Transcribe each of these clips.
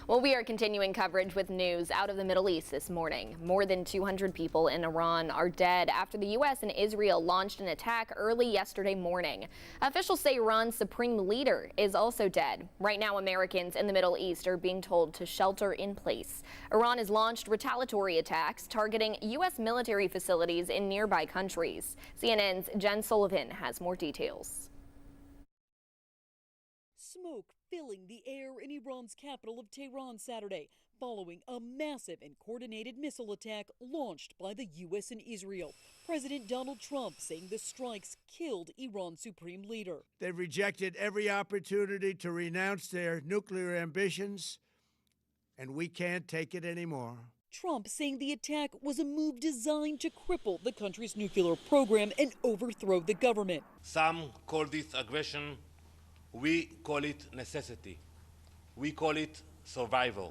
Well, we are continuing coverage with news out of the Middle East this morning. More than 200 people in Iran are dead after the U.S. and Israel launched an attack early yesterday morning. Officials say Iran's supreme leader is also dead. Right now, Americans in the Middle East are being told to shelter in place. Iran has launched retaliatory attacks targeting U.S. military facilities in nearby countries. CNN's Jen Sullivan has more details. Smoke filling the air in Iran's capital of Tehran Saturday, following a massive and coordinated missile attack launched by the U.S. and Israel. President Donald Trump saying the strikes killed Iran's supreme leader. They've rejected every opportunity to renounce their nuclear ambitions, and we can't take it anymore. Trump saying the attack was a move designed to cripple the country's nuclear program and overthrow the government. Some call this aggression. We call it necessity. We call it survival.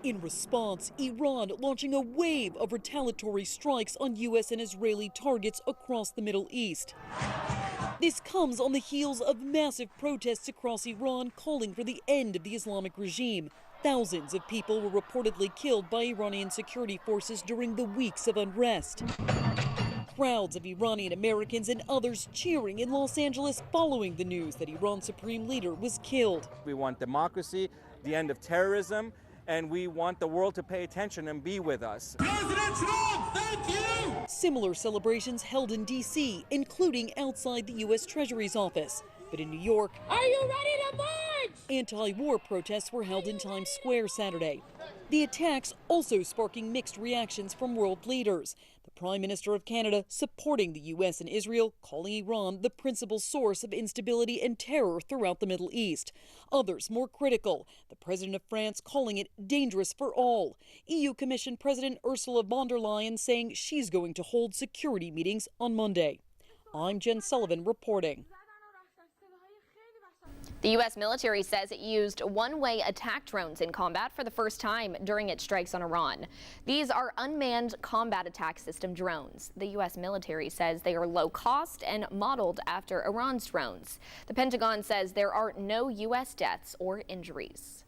In response, Iran launching a wave of retaliatory strikes on U.S. and Israeli targets across the Middle East. This comes on the heels of massive protests across Iran calling for the end of the Islamic regime. Thousands of people were reportedly killed by Iranian security forces during the weeks of unrest. Crowds of Iranian Americans and others cheering in Los Angeles following the news that Iran's supreme leader was killed. We want democracy, the end of terrorism, and we want the world to pay attention and be with us. President Trump, thank you! Similar celebrations held in D.C., including outside the U.S. Treasury's office. But in New York, are you ready to march? Anti-war protests were held in Times Square Saturday. The attacks also sparking mixed reactions from world leaders. The Prime Minister of Canada supporting the U.S. and Israel, calling Iran the principal source of instability and terror throughout the Middle East. Others more critical. The President of France calling it dangerous for all. EU Commission President Ursula von der Leyen saying she's going to hold security meetings on Monday. I'm Jen Sullivan reporting. The U.S. military says it used one-way attack drones in combat for the first time during its strikes on Iran. These are unmanned combat attack system drones. The U.S. military says they are low cost and modeled after Iran's drones. The Pentagon says there are no U.S. deaths or injuries.